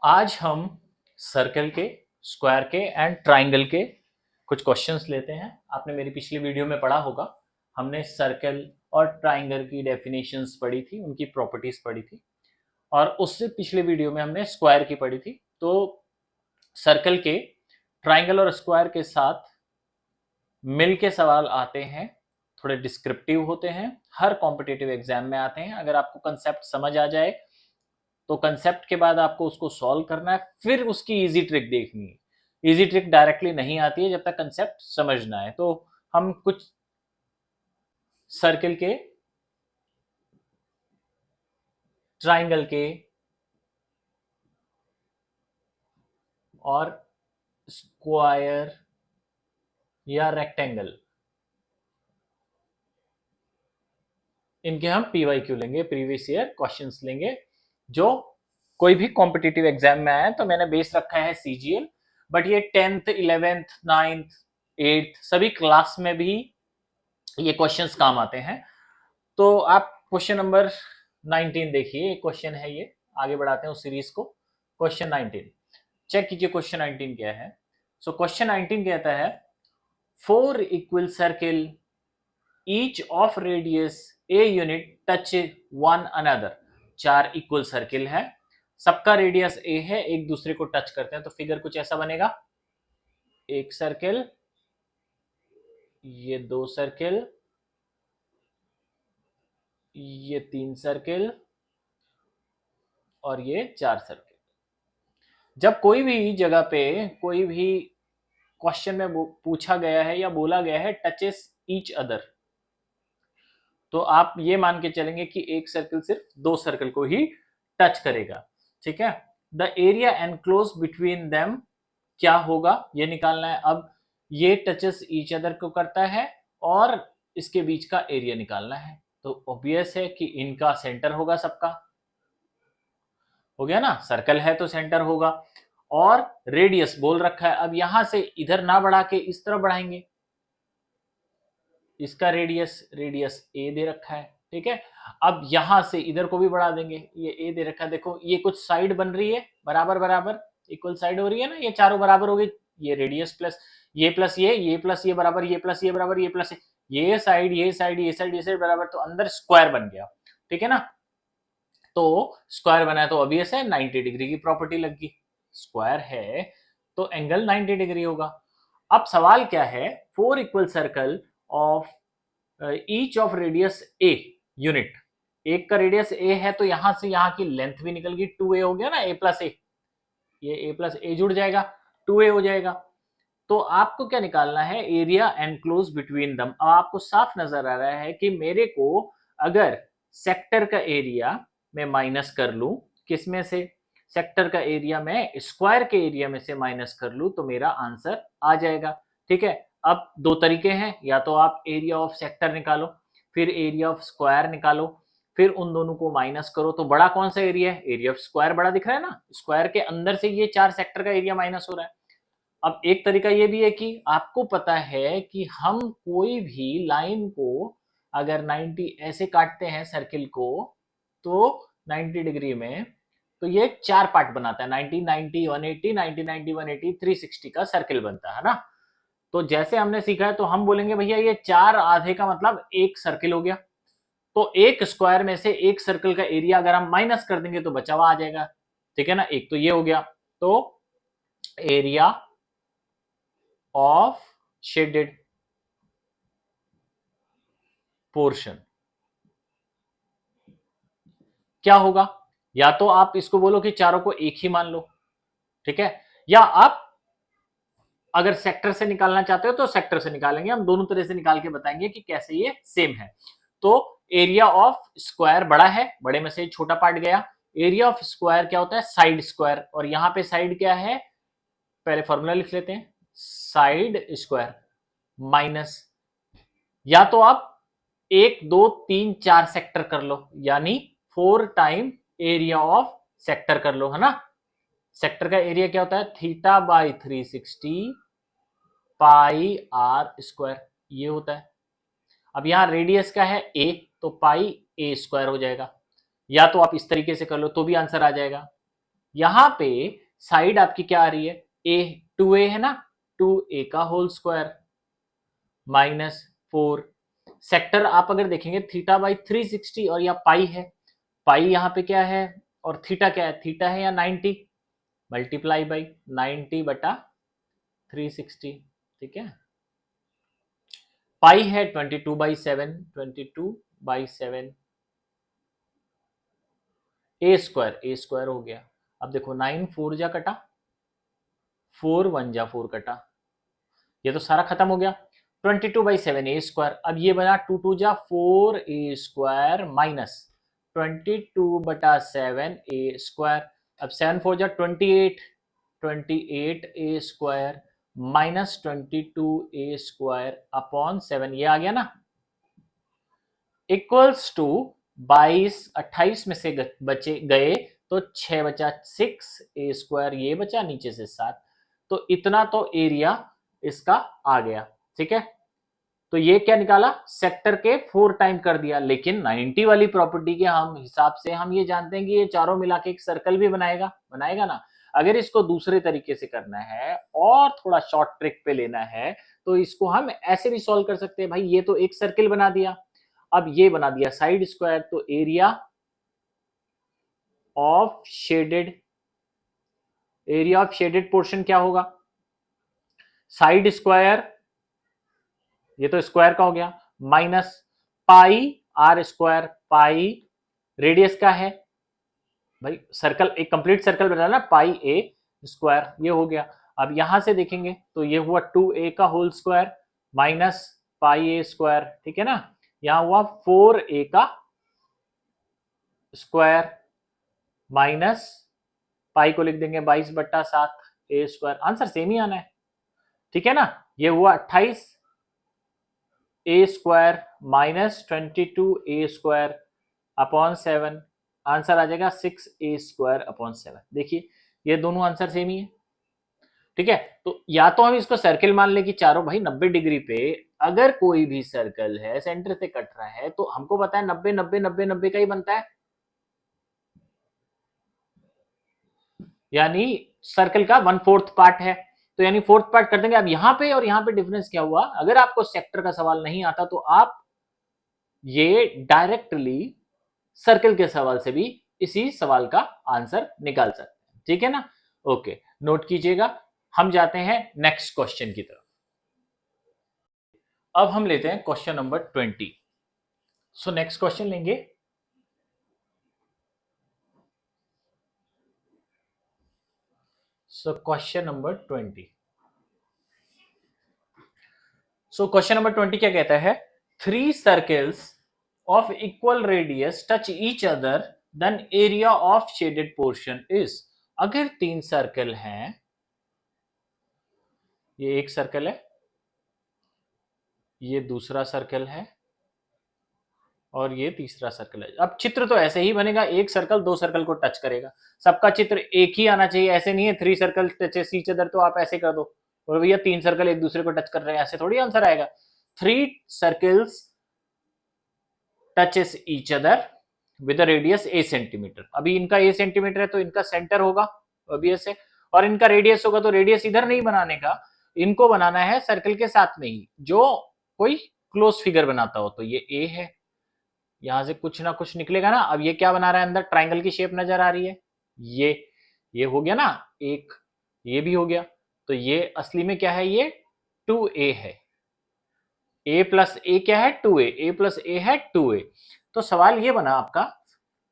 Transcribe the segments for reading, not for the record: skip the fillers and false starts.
आज हम सर्कल के, स्क्वायर के एंड ट्राइंगल के कुछ क्वेश्चंस लेते हैं। आपने मेरी पिछली वीडियो में पढ़ा होगा, हमने सर्कल और ट्राइंगल की डेफिनेशंस पढ़ी थी, उनकी प्रॉपर्टीज पढ़ी थी, और उससे पिछले वीडियो में हमने स्क्वायर की पढ़ी थी। तो सर्कल के, ट्राइंगल और स्क्वायर के साथ मिल के सवाल आते हैं, थोड़े डिस्क्रिप्टिव होते हैं, हर कॉम्पिटिटिव एग्जाम में आते हैं। अगर आपको कंसेप्ट समझ आ जाए तो कंसेप्ट के बाद आपको उसको सॉल्व करना है, फिर उसकी इजी ट्रिक देखनी है। इजी ट्रिक डायरेक्टली नहीं आती है जब तक कंसेप्ट समझना है। तो हम कुछ सर्कल के, ट्राइंगल के और स्क्वायर या रेक्टेंगल, इनके हम पीवाईक्यू लेंगे, प्रीवियस ईयर क्वेश्चंस लेंगे, जो कोई भी कॉम्पिटिटिव एग्जाम में आया। तो मैंने बेस रखा है सीजीएल, बट ये 10th 11th 9th 8th सभी क्लास में भी ये क्वेश्चंस काम आते हैं। तो आप क्वेश्चन नंबर 19 देखिए, एक क्वेश्चन है ये, आगे बढ़ाते हैं उस सीरीज को। क्वेश्चन 19 चेक कीजिए, क्वेश्चन 19 क्या है। सो क्वेश्चन 19 कहता है, 4 equal circle each of radius a unit touch one another. 4 equal circle है, सबका रेडियस ए है, एक दूसरे को टच करते हैं। तो फिगर कुछ ऐसा बनेगा, एक सर्किल, ये 2 सर्किल, ये 3 सर्किल और ये 4 सर्किल। जब कोई भी जगह पे कोई भी क्वेश्चन में पूछा गया है या बोला गया है टचेस ईच अदर, तो आप ये मान के चलेंगे कि एक सर्किल सिर्फ 2 सर्किल को ही टच करेगा। ठीक है, the area enclose between them क्या होगा ये निकालना है। अब ये टचेस ईच अदर को करता है और इसके बीच का एरिया निकालना है। तो ऑब्वियस है कि इनका सेंटर होगा, सबका हो गया ना, सर्कल है तो सेंटर होगा। और रेडियस बोल रखा है, अब यहां से इधर ना बढ़ा के इस तरफ बढ़ाएंगे, इसका रेडियस रेडियस ए दे रखा है। ठीक है, अब यहां से इधर को भी बढ़ा देंगे, ये ए दे रखा है। देखो ये कुछ साइड बन रही है, बराबर बराबर इक्वल साइड हो रही है ना, ये चारों बराबर हो गई। ये रेडियस प्लस ये प्लस ये प्लस ये बराबर, ये प्लस ये बराबर, ये प्लस ये साइड ये साइड ये साइड ये साइड बराबर, तो अंदर स्क्वायर बन गया। ठीक है ना, तो स्क्वायर बना है तो ऑब्वियस है 90 डिग्री की प्रॉपर्टी लग गई। स्क्वायर है तो एंगल 90 डिग्री होगा। अब सवाल क्या है, 4 equal circle of each of radius a unit, एक का रेडियस ए है तो यहां से यहां की लेंथ भी निकल गई, 2a हो गया ना, ए प्लस ए, ये ए प्लस ए जुड़ जाएगा, 2a हो जाएगा। तो आपको क्या निकालना है, एरिया एनक्लोज बिटवीन दम। अब आपको साफ नजर आ रहा है कि मेरे को अगर सेक्टर का एरिया मैं माइनस कर लूं, किसमें से, सेक्टर का एरिया मैं स्क्वायर के एरिया में से माइनस कर लूं, तो मेरा आंसर आ जाएगा। ठीक है, अब 2 तरीके हैं, या तो आप एरिया ऑफ सेक्टर निकालो, फिर एरिया ऑफ स्क्वायर निकालो, फिर उन दोनों को माइनस करो। तो बड़ा कौन सा एरिया है, एरिया ऑफ स्क्वायर बड़ा दिख रहा है ना, स्क्वायर के अंदर से ये 4 सेक्टर का एरिया माइनस हो रहा है। अब एक तरीका ये भी है कि आपको पता है कि हम कोई भी लाइन को अगर 90 ऐसे काटते हैं सर्किल को, तो 90 डिग्री में, तो ये 4 पार्ट बनाता है, 90 90 180 90 90 180 360 का सर्किल बनता है ना। तो जैसे हमने सीखा है, तो हम बोलेंगे भैया ये 4 आधे का मतलब एक सर्किल हो गया। तो एक स्क्वायर में से एक सर्कल का एरिया अगर हम माइनस कर देंगे तो बचा हुआ आ जाएगा। ठीक है ना, एक तो ये हो गया। तो एरिया ऑफ शेडेड पोर्शन क्या होगा, या तो आप इसको बोलो कि चारों को एक ही मान लो, ठीक है, या आप अगर सेक्टर से निकालना चाहते हो तो सेक्टर से निकालेंगे, हम दोनों तरह से निकाल के बताएंगे कि कैसे ये सेम है। तो एरिया ऑफ स्क्वायर बड़ा है, बड़े में से छोटा पार्ट गया। एरिया ऑफ स्क्वायर क्या होता है, साइड स्क्वायर, और यहां पे साइड क्या है, पहले फॉर्मूला लिख लेते हैं, साइड स्क्वायर माइनस, या तो आप 1 2 3 4 सेक्टर कर लो, यानी 4 टाइम एरिया ऑफ सेक्टर कर लो, है ना। सेक्टर का एरिया क्या होता है, theta by 360 pi are square, ये होता है। अब यहां रेडियस क्या है, ए, तो पाई ए स्क्वायर हो जाएगा। या तो आप इस तरीके से कर लो तो भी आंसर आ जाएगा। यहां पे साइड आपकी क्या आ रही है, ए 2a है ना, 2a का होल स्क्वायर -4। सेक्टर आप अगर देखेंगे थीटा बाई 360 और या पाई है, पाई यहाँ पे क्या है और थीटा क्या है, थीटा है या 90, मल्टीप्लाई बाई 90 बटा 360, ठीक है। पाई है 22/7, 22/7 ए स्क्वायर हो गया। अब देखो 9 4 जा कटा, 4 1 जा 4 कटा, ये तो सारा खत्म हो गया। 22/7 ए स्क्वायर, अब ये बना 2 2 जा 4 ए स्क्वायर माइनस 22/7 ए स्क्वायर। अब 7 4 जा 28, 28 ए स्क्वायर माइनस 22 ए स्क्वायर अपॉन 7, ये आ गया ना, इक्वल्स टू 22, 28 में से बचे गए तो 6 बचा, 6 ए स्क्वायर, ये बचा नीचे से 7, तो इतना तो एरिया इसका आ गया, ठीक है। तो ये क्या निकाला, सेक्टर के 4 टाइम कर दिया, लेकिन 90 वाली प्रॉपर्टी के हम हिसाब से हम ये जानते हैं कि ये चारों मिला के एक सर्कल भी बनाएगा, बनाएगा ना। अगर इसको दूसरे तरीके से करना है और थोड़ा शॉर्ट ट्रिक पे लेना है तो इसको हम ऐसे भी सॉल्व कर सकते हैं, भाई ये तो एक सर्कल बना दिया, अब ये बना दिया साइड स्क्वायर, तो एरिया ऑफ शेडेड पोर्शन क्या होगा, साइड स्क्वायर, ये तो स्क्वायर का हो गया, minus pi are square, pi radius का है, भाई सर्कल एक कंप्लीट सर्कल बना ना, पाई ए स्क्वायर, ये हो गया। अब यहां से देखेंगे तो ये हुआ 2a का होल स्क्वायर माइनस पाई ए स्क्वायर, ठीक है ना, यहां हुआ 4a का स्क्वायर माइनस पाई को लिख देंगे 22/7 ए स्क्वायर, आंसर सेम ही आना है, ठीक है ना। ये हुआ 28 ए स्क्वायर माइनस 22 ए स्क्वायर अपॉन 7, आंसर आ जाएगा 6 ए स्क्वायर अपॉन 7। देखिए ये दोनों आंसर सेम ही है, ठीक है। तो या तो हम इसको सर्कल मान ले कि चारों भाई 90 डिग्री पे, अगर कोई भी सर्कल है सेंटर से कट रहा है तो हमको पता है 90 90 90 90 का ही बनता है, यानी सर्कल का 1/4 पार्ट है, तो यानी 4th पार्ट कर देंगे। अब यहां पे और यहां पे डिफरेंस क्या हुआ, अगर आपको सेक्टर का सवाल नहीं आता तो आप ये डायरेक्टली सर्कल के सवाल से भी इसी सवाल का आंसर निकाल सकते हैं, ठीक है ना। ओके, नोट कीजिएगा। हम जाते हैं नेक्स्ट क्वेश्चन की तरफ। अब हम लेते हैं question number 20। So next question लेंगे, so question number 20। So question number 20 क्या कहता है, 3 circles of equal radius touch each other then area of shaded portion is. अगर 3 सर्कल हैं, ये एक सर्कल है, ये दूसरा सर्कल है और ये तीसरा सर्कल है। अब चित्र तो ऐसे ही बनेगा, एक सर्कल दो सर्कल को टच करेगा, सबका चित्र एक ही आना चाहिए, ऐसे नहीं है 3 सर्कल टचेस ईच अदर तो आप ऐसे कर दो और भैया 3 सर्कल एक दूसरे को टच कर रहे हैं, ऐसे थोड़ी आंसर आएगा। 3 circles touches each other with radius a centimetre. अभी इनका a सेंटीमीटर है तो इनका सेंटर होगा ऑब्वियस है, और इनका रेडियस होगा तो रेडियस इधर नहीं बनाने का, इनको बनाना है सर्कल के साथ में ही, जो कोई क्लोज फिगर बनाता हो। तो ये a है, यहां से कुछ ना कुछ निकलेगा ना। अब ये क्या बना रहा है, अंदर ट्राइंगल की शेप नजर आ रही है, ये हो गया ना एक, ये भी हो गया, तो ये असली में क्या है, ये 2a है, a प्लस ए क्या है 2a, a प्लस ए है 2a। तो सवाल ये बना आपका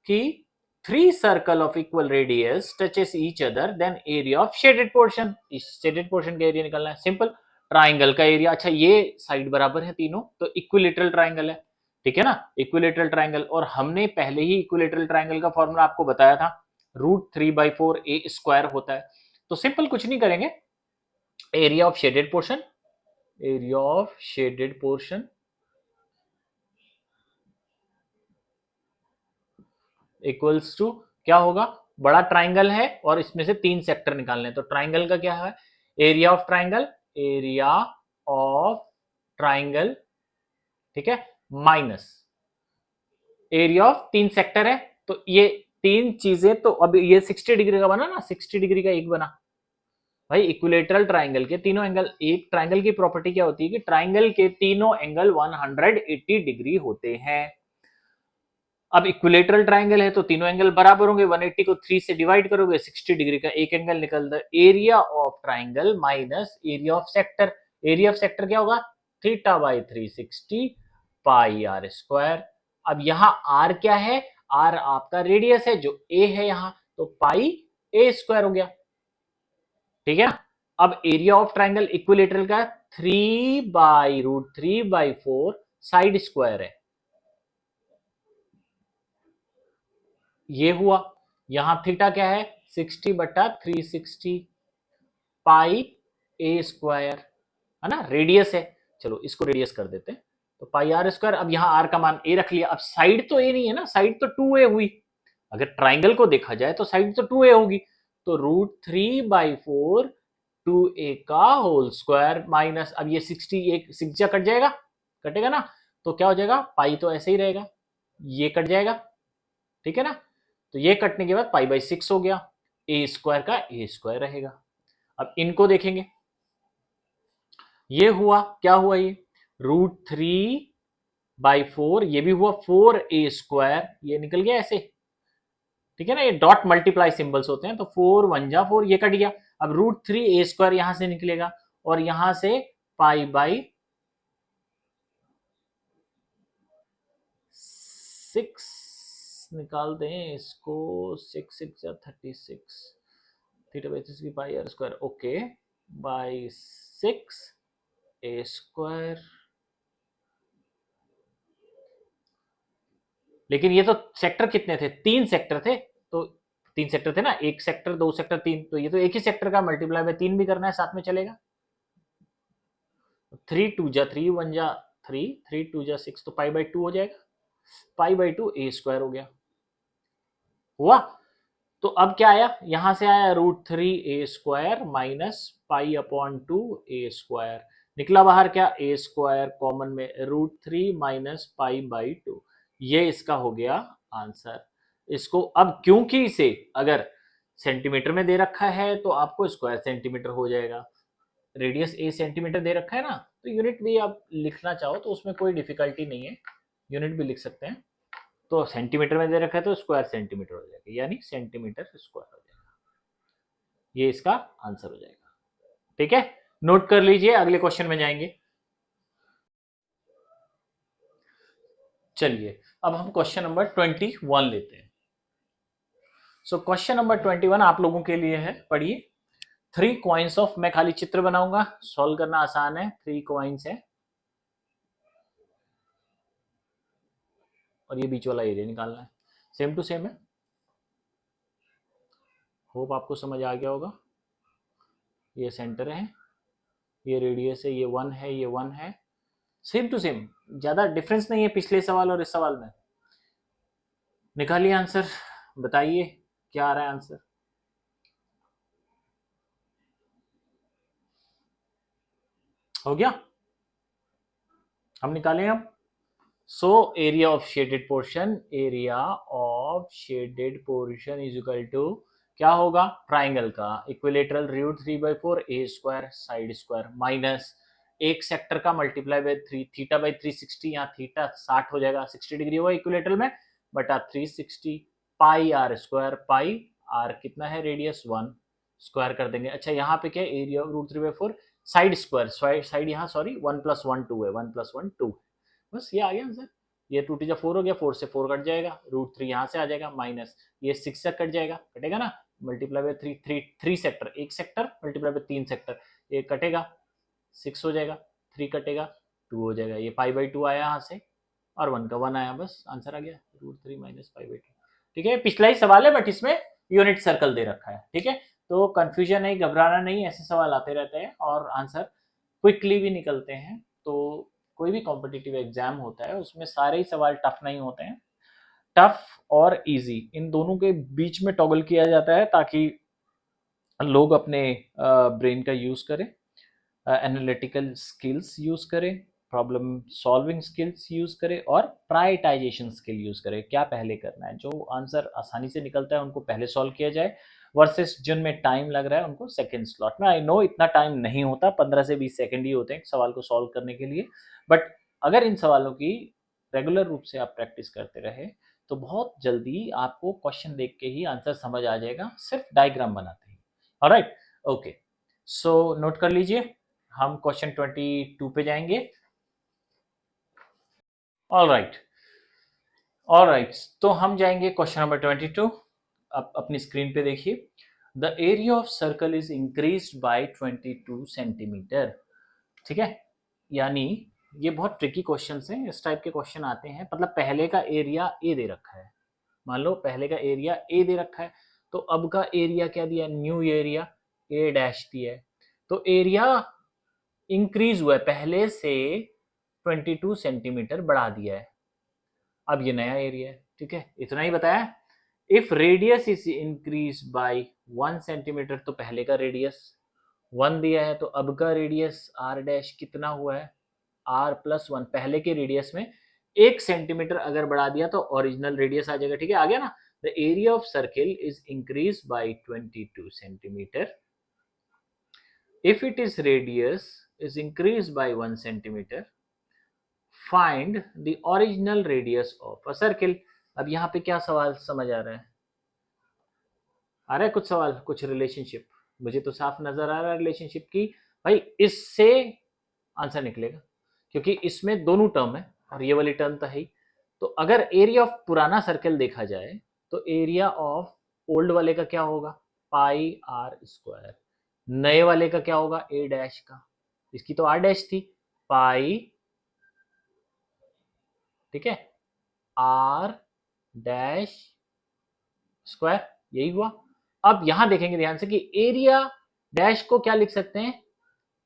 कि 3 circle of equal radius touches each other then area of shaded portion, इस शेडेड पोर्शन का एरिया निकालना है, सिंपल। ट्राइंगल का एरिया, अच्छा ये साइड बराबर है तीनों तो इक्विलेटरल ट्राइंगल है, ठीक है ना, इक्विलेटरल ट्राइंगल। और हमने पहले ही इक्विलेटरल ट्राइंगल का फॉर्मूला आपको बताया था, √3/4 a स्क्वायर होता है। तो सिंपल कुछ नहीं करेंगे, area of shaded portion, area of shaded portion equals to क्या होगा, बड़ा ट्राइंगल है और इसमें से 3 सेक्टर निकालने हैं, तो ट्राइंगल का क्या है, area of triangle, area of triangle, ठीक है, माइनस एरिया ऑफ 3 सेक्टर है, तो ये तीन चीजें तो अब ये 60 डिग्री का बना ना, 60 डिग्री का एक बना भाई। इक्विलेटरल ट्राइंगल के तीनों एंगल, एक ट्राइंगल की प्रॉपर्टी क्या होती है कि ट्राइंगल के तीनों एंगल 180 डिग्री होते हैं। अब इक्विलेटरल ट्राइंगल है तो तीनों एंगल बराबर होंगे, 180 को 3 से डिवाइड करोगे 60 डिग्री का एक एंगल निकलता है। Area of triangle minus area of sector, area of sector क्या होगा, theta by 360 pi are square. अब यहाँ आर क्या है, आर आपका रेडियस है जो ए है यहाँ, तो पाई ए स्क्वायर हो गया, ठीक है। अब एरिया ऑफ ट्राइंगल इक्विलेटरल का 3/√3/4 साइड स्क्वायर है, ये हुआ। यहां थीटा क्या है, 60/360 पाई ए स्क्वायर, है ना, रेडियस है। चलो इसको रेडियस कर देते हैं, तो पाई आर स्क्वायर। अब यहां आर का मान ए रख लिया। अब साइड तो ए नहीं है ना, साइड तो 2a हुई। अगर ट्राइंगल को देखा जाए तो साइड तो 2a होगी, तो √3/4 2a का होल स्क्वायर माइनस, अब ये 60 एक 6 कट जाएगा, कटेगा ना, तो क्या हो जाएगा, पाई तो ऐसे ही रहेगा, ये कट जाएगा, ठीक है ना। तो ये कटने के बाद पाई/6 हो गया, ए स्क्वायर का ए स्क्वायर रहेगा। अब इनको देखेंगे, ये हुआ, क्या हुआ, ये √3/4, ये भी हुआ 4a², ये निकल गया ऐसे, ठीक है ना। ये डॉट मल्टीप्लाई सिंबल्स होते हैं, तो 4 1 जा 4, ये कट गया। अब √3a² यहां से निकलेगा, और यहां से पाई/6 निकाल दें इसको, 6 6 36, थीटा/3 की pi are square, okay, by 6 a²। लेकिन ये तो सेक्टर कितने थे, 3 सेक्टर थे, तो 3 सेक्टर थे ना, 1 सेक्टर 2 सेक्टर 3, तो ये तो एक ही सेक्टर का मल्टीप्लाई में 3 भी करना है, साथ में चलेगा। 3 2 जा 3 1 जा 3, 3 2 जा 6, तो पाई/2 हो जाएगा, पाई/2 a² हो गया, हुआ। तो अब क्या आया, यहां से आया √3a² माइनस पाई/2 a², निकला बाहर क्या, a² कॉमन में, √3 माइनस पाई/2, ये इसका हो गया आंसर। इसको अब क्योंकि इसे अगर सेंटीमीटर में दे रखा है तो आपको स्क्वायर सेंटीमीटर हो जाएगा, रेडियस ए सेंटीमीटर दे रखा है ना, तो यूनिट भी आप लिखना चाहो तो उसमें कोई डिफिकल्टी नहीं है, यूनिट भी लिख सकते हैं। तो सेंटीमीटर में दे रखा है तो स्क्वायर सेंटीमीटर हो जाएगा, यानी सेंटीमीटर स्क्वायर हो जाएगा, ये इसका आंसर हो जाएगा, ठीक है। नोट कर लीजिए, अगले क्वेश्चन में जाएंगे। चलिए अब हम क्वेश्चन नंबर 21 लेते हैं। सो क्वेश्चन नंबर 21 आप लोगों के लिए है, पढ़िए। 3 कॉइन्स ऑफ, मैं खाली चित्र बनाऊंगा, सॉल्व करना आसान है। 3 कॉइन्स है और ये बीच वाला एरिया निकालना है, सेम टू सेम है, होप आपको समझ आ गया होगा। ये सेंटर है, ये रेडियस है, ये 1 है, ये 1 है, सेम टू सेम, ज्यादा डिफरेंस नहीं है पिछले सवाल और इस सवाल में। निकालिए आंसर, बताइए क्या आ रहा है आंसर। हो गया, हम निकालें अब। So area of shaded portion, area of shaded portion is equal to क्या होगा, ट्राइंगल का equilateral √3/4 a² side square minus एक सेक्टर का मल्टीप्लाई बाय 3 थीटा/360, यहाँ थीटा 60 हो जाएगा, 60 डिग्री होगा इक्विलेटरल में, बटा 360 pi are square, pi are कितना है, रेडियस 1, स्क्वायर कर देंगे। अच्छा यहाँ पे क्या है, एरिया √3/4 साइड स्क्वायर, साइड यहाँ सॉरी 1 + 1 2 है, 1 + 1 2, बस ये आ गया आंसर। ये 2 × 4 हो गया, 4 से 4 कट जाएगा, √3 यहाँ से आ जाएगा, माइनस ये 6 से कट जाएगा, कटेगा ना, मल्टीप्लाई बाय 3 सेक्टर, एक सेक्टर मल्टीप्लाई बाय 3 सेक्टर, ये कटेगा, 6 हो जाएगा, 3 कटेगा, 2 हो जाएगा, ये पाई/2 आया यहाँ से, और 1 का 1 आया, बस आंसर आ गया, √3 माइनस पाई/2, ठीक है। पिछला ही सवाल है बट इसमें यूनिट सर्कल दे रखा है, ठीक है। तो कंफ्यूजन नहीं, घबराना नहीं, ऐसे सवाल आते रहते हैं और आंसर क्विकली भी निकलते हैं। तो कोई भी कॉम्पिटिटिव एग्जाम होता है उसमें सारे ही सवाल टफ नहीं होते हैं, टफ और इजी इन दोनों के बीच में टॉगल किया जाता है ताकि लोग अपने ब्रेन का यूज करें, एनालिटिकल स्किल्स यूज करें, प्रॉब्लम सॉल्विंग स्किल्स यूज करें और प्रायोरिटाइजेशन स्किल यूज करें। क्या पहले करना है, जो आंसर आसानी से निकलता है उनको पहले सॉल्व किया जाए, वर्सेस जिनमें टाइम लग रहा है उनको सेकंड स्लॉट में। आई नो इतना टाइम नहीं होता, 15 से 20 सेकंड ही होते हैं सवाल को सॉल्व करने के लिए, बट अगर इन सवालों की रेगुलर रूप से आप प्रैक्टिस करते रहे तो बहुत जल्दी आपको क्वेश्चन देख के ही आंसर समझ आ जाएगा, सिर्फ डायग्राम बनाते ही। ऑलराइट, ओके, सो नोट कर लीजिए, हम क्वेश्चन 22 पे जाएंगे। ऑलराइट, ऑलराइट, तो हम जाएंगे क्वेश्चन नंबर 22। आप अपनी स्क्रीन पे देखिए, the area of circle is increased by 22 centimetre. ठीक है, यानी ये बहुत ट्रिकी क्वेश्चन हैं, इस टाइप के क्वेश्चन आते हैं। मतलब पहले का एरिया ए दे रखा है, मान लो पहले का एरिया ए दे रखा है, तो अब का एरिया क्या दिया, न्यू एरिया ए डैश दिया है, तो एरिया इंक्रीज हुआ है, पहले से 22 सेंटीमीटर बढ़ा दिया है, अब ये नया एरिया है। ठीक है, इतना ही बताया। If radius is increase by 1 centimetre, तो पहले का रेडियस 1 दिया है, तो अब का रेडियस आर डैश कितना हुआ है, आर प्लस 1। पहले के रेडियस में 1 सेंटीमीटर अगर बढ़ा दिया तो ओरिजिनल रेडियस आ जाएगा। ठीक है, आ गया ना। The area of circle is increase by 22 centimetre if it is radius is increased by 1 centimeter, find the original radius of a circle। अब यहाँ पे क्या सवाल समझ आ रहा है, आ रहा है कुछ सवाल, कुछ रिलेशनशिप? मुझे तो साफ नजर आ रहा है रिलेशनशिप की, भाई इससे आंसर निकलेगा, क्योंकि इसमें दोनों टर्म है और ये वाली टर्म तो है ही। तो अगर एरिया ऑफ पुराना सर्कल देखा जाए तो एरिया ऑफ ओल्ड वाले का क्या होगा, पाई आर स्क्वायर, नए वाले का क्या होगा, ए डैश का, इसकी तो आर डैश थी, पाई, ठीक है, आर डैश स्क्वायर, यही हुआ। अब यहां देखेंगे ध्यान से कि एरिया डैश को क्या लिख सकते हैं,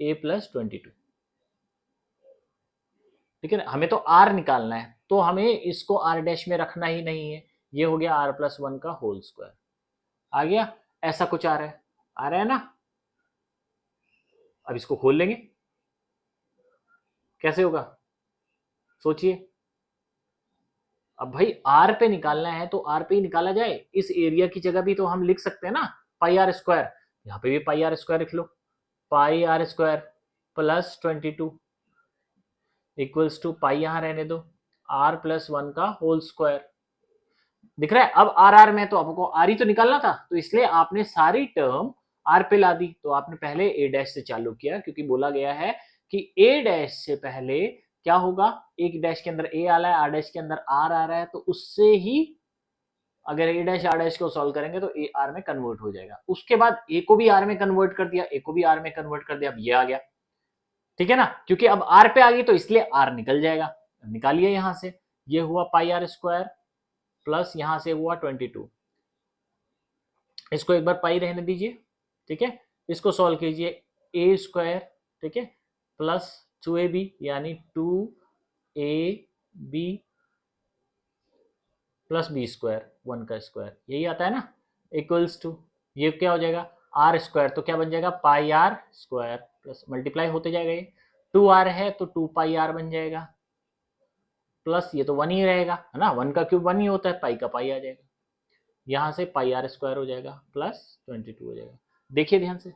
ए प्लस 22। ठीक है ना, हमें तो आर निकालना है, तो हमें इसको आर डैश में रखना ही नहीं है, ये हो गया आर प्लस 1 का होल स्क्वायर। आ गया, ऐसा कुछ आ रहा है, आ रहा है ना। अब इसको खोल लेंगे, कैसे होगा सोचिए। अब भाई आर पे निकालना है तो आर पे ही निकाला जाए, इस एरिया की जगह भी तो हम लिख सकते हैं ना पाई आर स्क्वायर, यहाँ पे भी पाई आर स्क्वायर लिख लो, pi are square plus 22 equals to pi यहाँ रहने दो, आर प्लस 1 का होल स्क्वायर। दिख रहा है, अब आर आर में तो आपको आर ही तो निकालना था, तो इसलिए आपने सारी टर्म आर पे ला दी। तो आपने पहले ए डैश से चालू किया, क्योंकि बोला गया है कि ए डैश से पहले क्या होगा, एक डैश के अंदर ए आ रहा है, आर डैश के अंदर आर आ रहा है, तो उससे ही अगर ए डैश आर डैश को सॉल्व करेंगे तो ए आर में कन्वर्ट हो जाएगा। उसके बाद ए को भी आर में कन्वर्ट कर दिया, ए को भी आर में कन्वर्ट कर दिया, अब ये आ गया। ठीक है ना, क्योंकि अब आर पे आ गई तो इसलिए आर निकल जाएगा, निकालिए यहां से, ये हुआ पाई आर स्क्वायर प्लस यहां से हुआ 22, इसको एक बार पाई रहने दीजिए। ठीक है, इसको सॉल्व कीजिए, ए स्क्वायर, ठीक है, प्लस 2ab यानी 2ab प्लस बी स्क्वायर 1 का स्क्वायर, यही आता है ना, इक्वल्स टू, ये क्या हो जाएगा आर स्क्वायर, तो क्या बन जाएगा पाई आर स्क्वायर प्लस मल्टीप्लाई होते जाएगा, ये 2r है तो 2 पाई आर बन जाएगा, प्लस ये तो 1 ही रहेगा, है ना, 1 का क्यूब 1 ही होता है, पाई का पाई आ जाएगा, यहाँ से पाई आर स्क्वायर हो जाएगा प्लस 22 हो जाएगा। देखिए ध्यान से,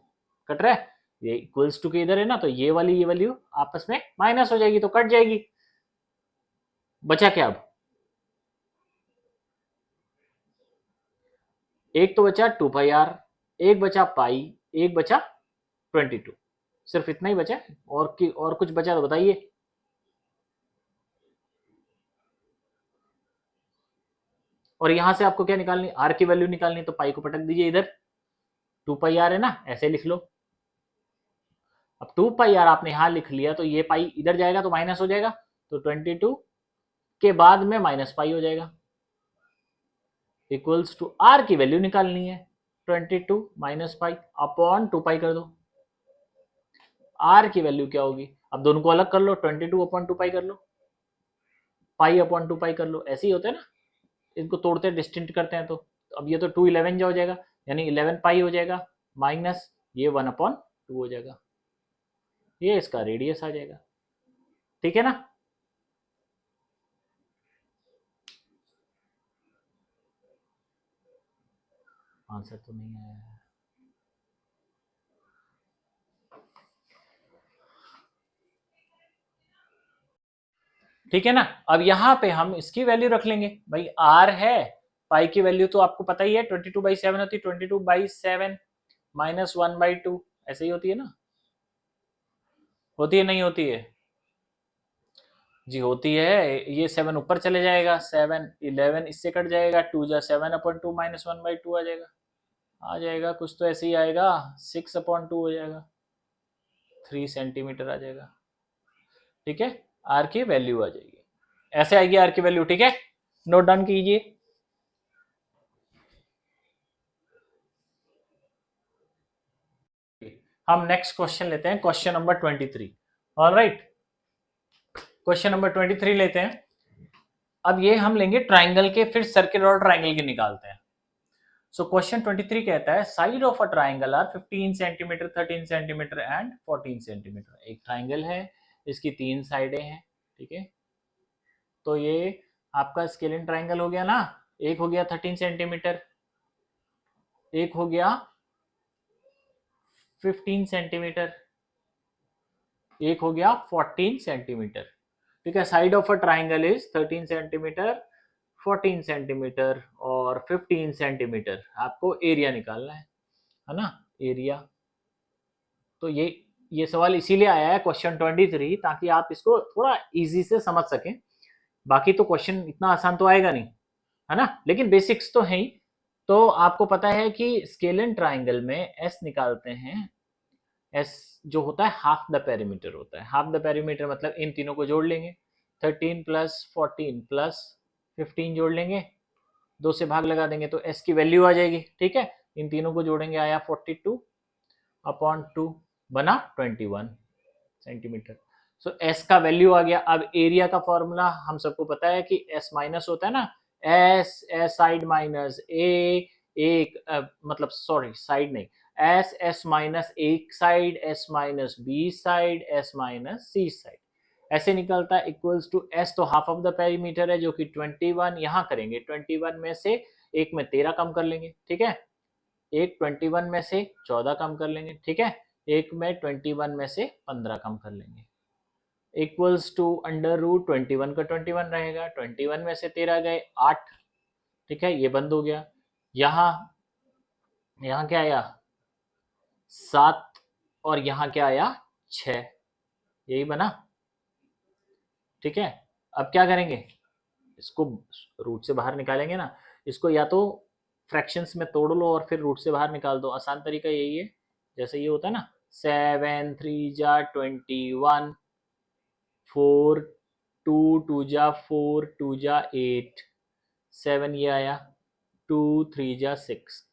कट रहा है, ये इक्वल्स टू के इधर है ना, तो ये वाली ये वैल्यू आपस में माइनस हो जाएगी, तो कट जाएगी, बचा क्या अब, एक तो बचा 2 पाई आर, एक बचा पाई, एक बचा 22, सिर्फ इतना ही बचा, और कुछ बचा तो बताइए। और यहां से आपको क्या निकालनी, आर की वैल्यू निकालनी, तो पाई को पटक दीजिए इधर, 2 पाई आर है ना, ऐसे लिख लो। अब 2 पाई आर आपने यहां लिख लिया, तो ये पाई इधर जाएगा तो माइनस हो जाएगा, तो 22 के बाद में माइनस पाई हो जाएगा, इक्वल्स टू आर की वैल्यू निकालनी है 22 माइनस पाई अपॉन 2 पाई कर दो, आर की वैल्यू क्या होगी, अब दोनों को अलग कर लो, 22 अपॉन 2 पाई कर लो, पाई अपॉन 2 पाई कर लो, ऐसे ही होता है ना, इनको तोड़ते डिस्टिंक्ट करते हैं, तो अब ये तो 2 11 हो जाएगा, यानी 11 पाई हो जाएगा, माइनस ये 1 अपॉन 2 हो जाएगा, ये इसका रेडियस आ जाएगा। ठीक है ना? आंसर तो नहीं आया है। ठीक है ना? अब यहां पे हम इसकी वैल्यू रख लेंगे भाई, आर है, पाई की वैल्यू तो आपको पता ही है 22/7 होती है, 22/7 माइनस 1/2 ऐसे ही होती है ना? होती है नहीं होती है? जी होती है। ये 7 ऊपर चले जाएगा, 7 11 इससे कट जाएगा, 2 जा 7/2 माइनस 1/2 आ जाएगा। आ जाएगा कुछ तो ऐसे ही आएगा, 6/2 हो जाएगा, 3 सेंटीमीटर आ जाएगा। ठीक है, आर की वैल्यू आ जाएगी, ऐसे आएगी आर की वैल्यू। ठीक है, नोट डाउन कीजिए। हम नेक्स्ट क्वेश्चन लेते हैं, question number 23। Alright, question number 23 लेते हैं। अब ये हम लेंगे ट्राइंगल के, फिर सर्किल और ट्राइंगल के निकालते हैं। सो क्वेश्चन 23 कहता है side of a triangle are 15 centimetre, 13 centimetre and 14 centimetre. एक ट्राइंगल है, इसकी 3 साइडें हैं। ठीक है, तो ये आपका स्केलिन ट्राइंगल हो गया ना। एक हो गया 13 सेंटीमीटर, एक हो गया 15 सेंटीमीटर, एक हो गया 14 सेंटीमीटर। ठीक है, side of a triangle is 13 centimetre, 14 centimetre और 15 सेंटीमीटर। आपको एरिया निकालना है ना? एरिया। तो ये सवाल इसीलिए आया है क्वेश्चन 23, ताकि आप इसको थोड़ा इजी से समझ सकें। बाकी तो क्वेश्चन इतना आसान तो आएगा नहीं, है ना? लेकिन बेसिक्स तो है ही। तो आपको पता है कि स्केलन ट्राइंगल में एस निकालते हैं। एस जो होता है हाफ द पेरीमीटर होता है। हाफ द पेरीमीटर मतलब इन तीनों को जोड़ लेंगे, 13 प्लस 14 प्लस 15 जोड़ लेंगे, 2 से भाग लगा देंगे तो एस की वैल्यू आ जाएगी। ठीक है, इन तीनों को जोड़ेंगे, आया 42/2 बना 21 सेंटीमीटर। सो एस का वैल्यू आ गया। अब एरिया का फॉर्मूला हम सबको पता है कि एस माइनस होता है ना, s s side minus a, एक मतलब सॉरी साइड नहीं, एस एस माइनस एक side, s minus b side, s minus c side, ऐसे निकलता है इक्वल्स टू एस। तो हाफ ऑफ द पेरीमीटर है जो कि 21। यहां करेंगे 21 में से एक में 13 कम कर लेंगे। ठीक है, एक 21 में से 14 कम कर लेंगे। ठीक है, एक में 21 में से 15 कम कर लेंगे, इक्वल्स टू अंडर रूट 21 का 21 रहेगा, 21 में से 13 गए 8। ठीक है, ये बंद हो गया। यहाँ यहाँ क्या आया 7 और यहाँ क्या आया 6, यही बना। ठीक है, अब क्या करेंगे, इसको रूट से बाहर निकालेंगे ना। इसको या तो फ्रैक्शंस में तोड़ लो और फिर रूट से बाहर निकाल दो, आसान तरीका यही है। जैसे ये होता है ना, 7 3 जा 21, 4 2 2 जा 4 2 जा 8, 7 ये आया, 2 3 जा 6।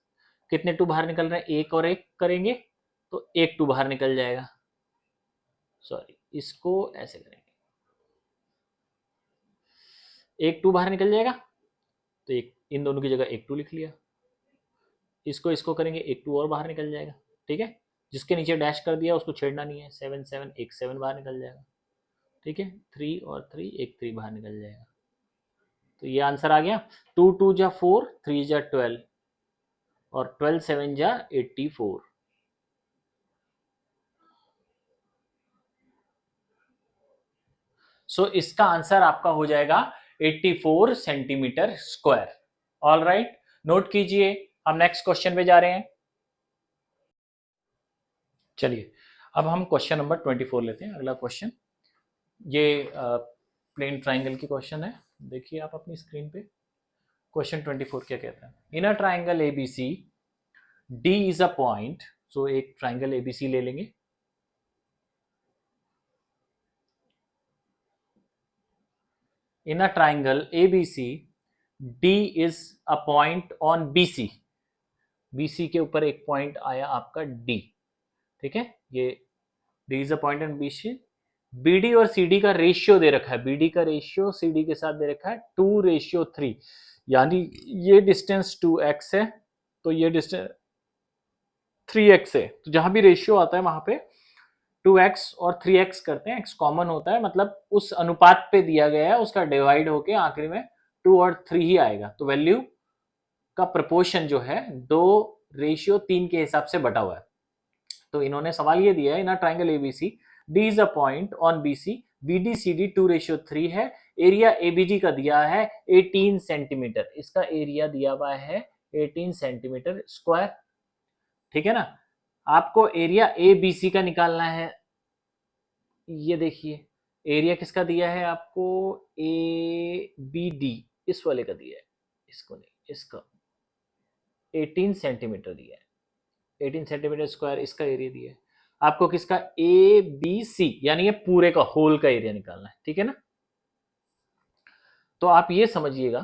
कितने 2 बाहर निकल रहे हैं, एक और एक करेंगे तो एक 2 बाहर निकल जाएगा। सॉरी, इसको ऐसे करेंगे, एक 2 बाहर निकल जाएगा तो एक इन दोनों की जगह एक 2 लिख लिया। इसको इसको करेंगे, एक 2 और बाहर निकल जाएगा। ठीक है, जिसके नीचे डैश कर दिया उसको छेड़ना नहीं है। 7 7 एक 7 बाहर निकल जाएगा। ठीक है, 3 और 3 एक 3 बाहर निकल जाएगा। तो ये आंसर आ गया। 2 2 जा 4, 3 जा 12 और 12 7 जा 84। सो इसका आंसर आपका हो जाएगा 84 centimetre square. All right, note कीजिए। हम नेक्स्ट क्वेश्चन पे जा रहे हैं। चलिए, अब हम क्वेश्चन नंबर 24 लेते हैं। अगला क्वेश्चन ये प्लेन ट्राइंगल की क्वेश्चन है। देखिए आप अपनी स्क्रीन पे क्वेश्चन 24 क्या कहता है। In a triangle ABC D is a point. So एक ट्राइंगल एबीसी ले लेंगे। In a triangle ABC D is a point on BC. BC के ऊपर एक पॉइंट आया आपका डी। ठीक है, ये D is a point on BC. BD और सीडी का रेशियो दे रखा है, बीडी का रेशियो सीडी के साथ दे रखा है 2:3, यानी ये डिस्टेंस 2x है तो ये डिस्टेंस 3x है। तो जहां भी रेशियो आता है वहां पे 2x और 3x करते हैं, x कॉमन होता है, मतलब उस अनुपात पे दिया गया है, उसका डिवाइड होके आखिरी में 2 और 3 ही आएगा। तो वैल्यू का प्रपोर्शन जो है 2:3 के हिसाब से बटा हुआ है। तो इन्होंने सवाल ये दिया है, in triangle ABC D is a point on BC, BDCD 2:3 है, एरिया एबीजी का दिया है 18 सेंटीमीटर, इसका एरिया दिया हुआ है 18 सेंटीमीटर स्क्वायर, ठीक है ना। आपको एरिया एबीसी का निकालना है। ये देखिए एरिया किसका दिया है आपको, ABD, इस वाले का दिया है, इसको नहीं, इसका 18 सेंटीमीटर दिया है, 18 सेंटीमीटर स्क्वायर इसका एरिया दिया है। आपको किसका, ABC यानी ये पूरे का होल का एरिया निकालना है, ठीक है ना। तो आप ये समझिएगा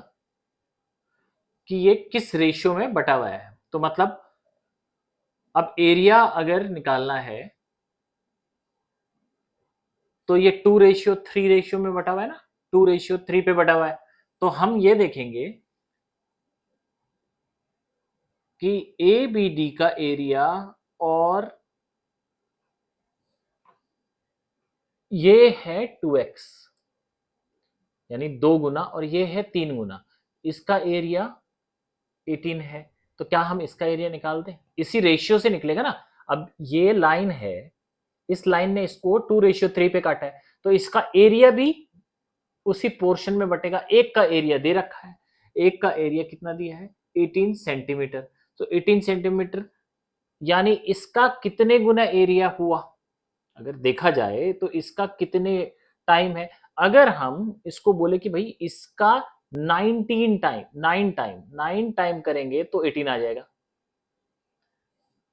कि ये किस रेशियो में बटा हुआ है। तो मतलब अब एरिया अगर निकालना है तो ये 2:3 रेशियो में बटा हुआ है ना, 2:3 पे बटा हुआ है। तो हम ये देखेंगे कि ABD का एरिया और ये है 2x यानी 2 गुना, और ये है 3 गुना, इसका एरिया 18 है। तो क्या हम इसका एरिया निकाल दें, इसी रेशियो से निकलेगा ना। अब ये लाइन है, इस लाइन ने इसको 2:3 पे काटा है, तो इसका एरिया भी उसी पोर्शन में बटेगा। एक का एरिया दे रखा है, एक का एरिया कितना दिया है, 18 सेंटीमीटर। तो 18 सेंटीमीटर यानी इसका कितने गुना एरिया हुआ, अगर देखा जाए तो इसका कितने टाइम है। अगर हम इसको बोले कि भाई इसका 19 टाइम, 9 टाइम करेंगे तो 18 आ जाएगा,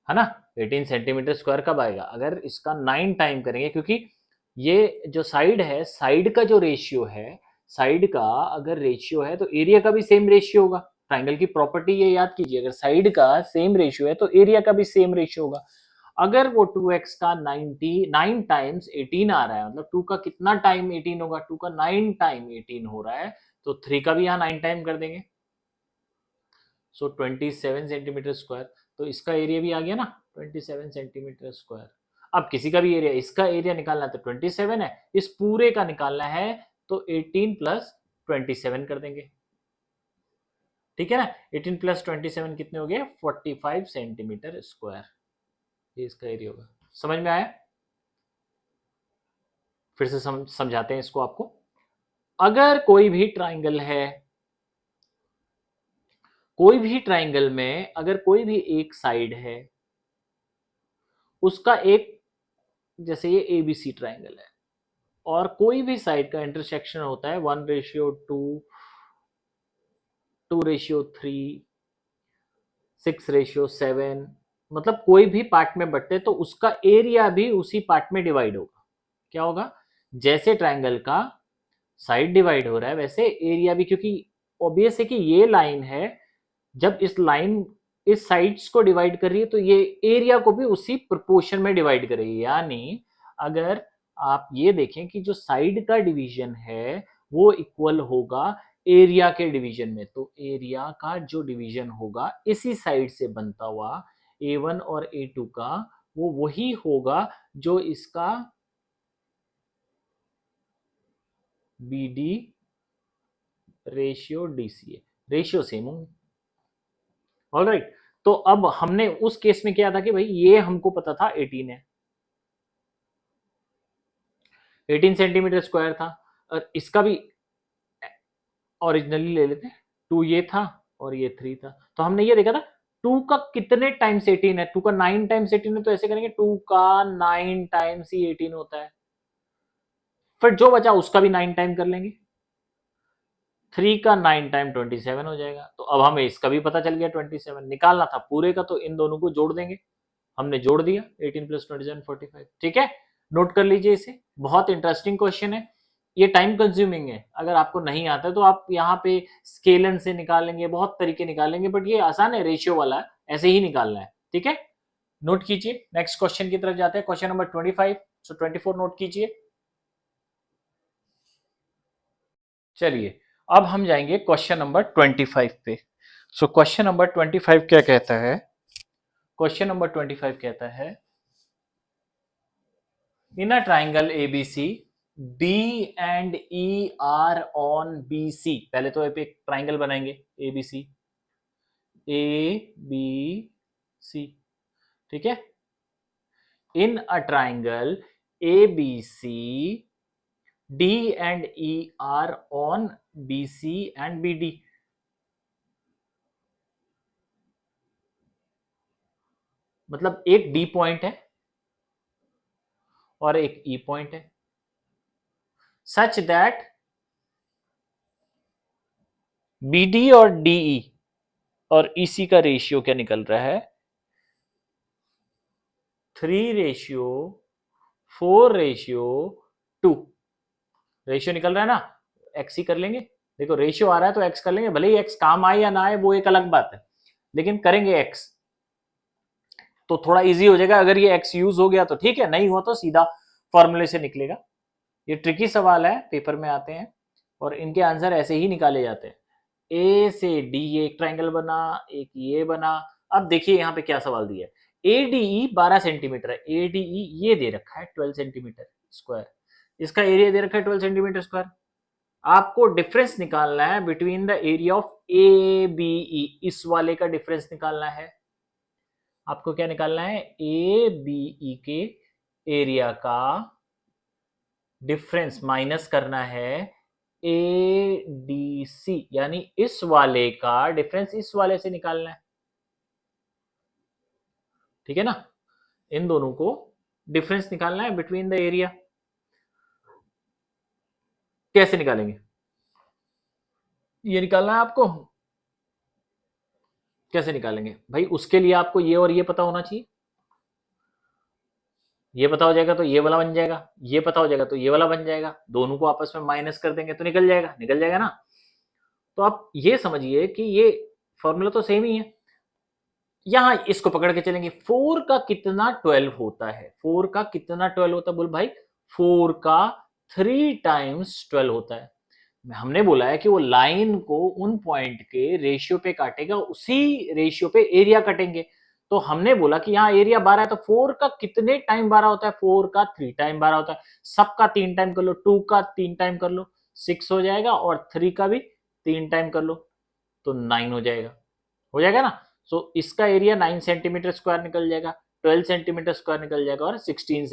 है ना। 18 सेंटीमीटर स्क्वायर कब आएगा, अगर इसका 9 टाइम करेंगे, क्योंकि ये जो साइड है, साइड का जो रेशियो है, साइड का अगर रेशियो है तो एरिया का भी सेम रेशियो होगा। ट्राइंगल की प्रॉपर्टी ये याद कीजिए, अगर साइड का सेम रेशियो है तो एरिया का भी सेम रेशियो होगा। अगर वो 2x का 99 टाइम्स 18 आ रहा है, मतलब 2 का कितना टाइम 18 होगा, 2 का 9 टाइम 18 हो रहा है, तो 3 का भी यहाँ 9 टाइम कर देंगे। सो 27 सेंटीमीटर स्क्वायर, तो इसका एरिया भी आ गया ना 27 सेंटीमीटर स्क्वायर। अब किसी का भी एरिया, इसका एरिया निकालना है तो 27 है, इस पूरे का निकालना है तो 18 प्लस 27 कर देंगे, ठीक है ना। 18 प्लस 27 कितने हो गए, 45 सेंटीमीटर स्क्वायर, ये इसका एरिया होगा। समझ में आया, फिर से समझाते हैं इसको आपको। अगर कोई भी ट्राइंगल है, कोई भी ट्राइंगल में अगर कोई भी एक साइड है, उसका एक, जैसे ये ABC ट्राइंगल है, और कोई भी साइड का इंटरसेक्शन होता है 1:2, 2:3, 6:7, मतलब कोई भी पार्ट में बटे तो उसका एरिया भी उसी पार्ट में डिवाइड होगा। क्या होगा, जैसे ट्राइंगल का साइड डिवाइड हो रहा है वैसे एरिया भी, क्योंकि ऑब्वियस है कि ये लाइन है, जब इस लाइन इस साइड्स को डिवाइड कर रही है तो ये एरिया को भी उसी प्रोपोर्शन में डिवाइड कर रही है। यानी अगर आप ये देखें कि जो साइड का डिवीजन है वो इक्वल होगा एरिया के डिवीजन में, तो एरिया का जो डिवीजन होगा इसी साइड से बनता हुआ A1 और A2 का, वो वही होगा जो इसका BD रेशियो DC है, रेशियो सेम होंगे। ऑलराइट, तो अब हमने उस केस में क्या था कि भाई ये हमको पता था 18 है, 18 सेंटीमीटर स्क्वायर था, और इसका भी ओरिजिनली ले लेते हैं, 2 ये था और ये 3 था। तो हमने ये देखा था 2 का कितने टाइम्स 18 है, 2 का 9 टाइम्स 18 है, तो ऐसे करेंगे 2 का 9 टाइम्स ही 18 होता है, फिर जो बचा उसका भी 9 टाइम कर लेंगे, 3 का 9 टाइम 27 हो जाएगा। तो अब हमें इसका भी पता चल गया 27 निकालना था पूरे का, तो इन दोनों को जोड़ देंगे, हमने जोड़ दिया 18 प्लस 27 45, ठीक है। नोट कर लीजिए इसे, बहुत इंटरेस्टिंग क्वेश्चन है, ये टाइम कंज्यूमिंग है, अगर आपको नहीं आता है तो आप यहाँ पे स्केलन से निकालेंगे, बहुत तरीके निकालेंगे, बट ये आसान है, रेशियो वाला ऐसे ही निकालना है, ठीक है। नोट कीजिए, नेक्स्ट क्वेश्चन की तरफ जाते हैं, क्वेश्चन नंबर 25, सो 24 नोट कीजिए। चलिए अब हम जाएंगे क्वेश्चन नंबर 25 पे। सो क्वेश्चन नंबर 25 क्या कहता है, क्वेश्चन नंबर 25 कहता है In a triangle ABC, D and E are on BC. पहले तो एक ट्राइंगल बनाएंगे ABC, ABC, ठीक है. In a triangle ABC, D and E are on BC and BD. मतलब एक D पॉइंट है और एक E पॉइंट है, सच दैट BD और DE और EC का रेशियो क्या निकल रहा है, 3:4:2 रेशियो निकल रहा है ना. एक्स ही कर लेंगे. देखो रेशियो आ रहा है तो एक्स कर लेंगे, भले ही एक्स काम आए या ना आए वो एक अलग बात है, लेकिन करेंगे एक्स तो थोड़ा इजी हो जाएगा. अगर ये एक्स यूज हो गया तो ठीक है, नहीं हुआ तो सीधा फॉर्मूले से निकलेगा. ये ट्रिकी सवाल है, पेपर में आते हैं और इनके आंसर ऐसे ही निकाले जाते हैं. ए से डी ये एक ट्राइंगल बना, एक ये बना. अब देखिए यहाँ पे क्या सवाल दिया है. एडीई 12 सेंटीमीटर है. एडीई ये दे रखा है 12 सेंटीमीटर स्क्वायर. इसका एरिया दे रखा है 12 सेंटीमीटर स्क्वायर. आपको डिफरेंस निकालना है between the area of A B E. इस वाले का डिफरेंस निकालना है. आपको क्या निकालना है, ए बी ई के एरिया का डिफरेंस माइनस करना है ए डी सी, यानी इस वाले का डिफरेंस इस वाले से निकालना है. ठीक है ना. इन दोनों को डिफरेंस निकालना है बिटवीन द एरिया. कैसे निकालेंगे, ये निकालना है आपको. कैसे निकालेंगे भाई, उसके लिए आपको ये और ये पता होना चाहिए. ये पता हो जाएगा तो ये वाला बन जाएगा, ये पता हो जाएगा तो ये वाला बन जाएगा. दोनों को आपस में माइनस कर देंगे तो निकल जाएगा, निकल जाएगा ना. तो आप ये समझिए कि ये फॉर्मूला तो सेम ही है. यहां इसको पकड़ के चलेंगे. 4 का कितना 12 होता है, 4 का कितना 12 होता है, बोल भाई 4 का 3 टाइम्स 12 होता है. हमने बोला है कि वो लाइन को उन पॉइंट के रेशियो पे काटेगा, उसी रेशियो पे एरिया कटेंगे. तो हमने बोला कि यहाँ एरिया 12 है तो 4 का कितने टाइम 12 होता है, 4 का 3 टाइम 12 होता है. सबका 3 टाइम कर लो, 2 का 3 टाइम कर लो 6 हो जाएगा, और 3 का भी 3 टाइम कर लो तो 9 हो जाएगा. हो जाएगा ना. सो इसका एरिया 9 सेंटीमीटर स्क्वायर निकल जाएगा, 12 सेंटीमीटर स्क्वायर निकल जाएगा और 6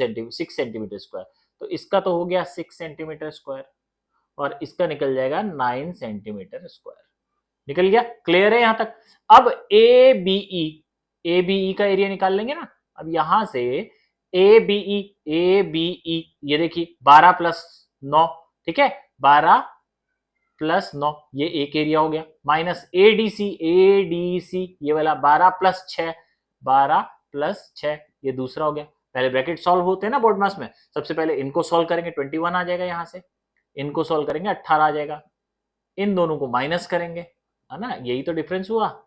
सेंटीमीटर स्क्वायर. तो इसका तो हो गया 6 सेंटीमीटर स्क्वायर और इसका निकल जाएगा 9 सेंटीमीटर स्क्वायर. निकल गया. क्लियर है यहां तक. अब ए बी ई का एरिया निकाल लेंगे ना. अब यहां से ए बी ई ये देखिए 12 प्लस 9, ठीक है, 12 प्लस 9 ये एक एरिया हो गया. माइनस ए डी सी ये वाला 12 प्लस 6, 12 प्लस 6 ये दूसरा हो गया. पहले ब्रैकेट सॉल्व होते हैं ना बोर्ड मास में, सबसे पहले इनको सॉल्व करेंगे 21 आ जाएगा. यहां से इनको सॉल्व करेंगे 18 आ जाएगा. इन दोनों को माइनस करेंगे, है ना, यही तो डिफरेंस हुआ.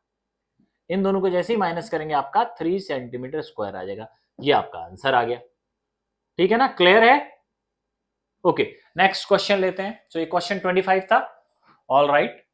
इन दोनों को जैसे ही माइनस करेंगे आपका 3 सेंटीमीटर स्क्वायर आ जाएगा. ये आपका आंसर आ गया. ठीक है ना, क्लियर है. ओके, नेक्स्ट क्वेश्चन लेते हैं. तो ये क्वेश्चन 25 था. All right.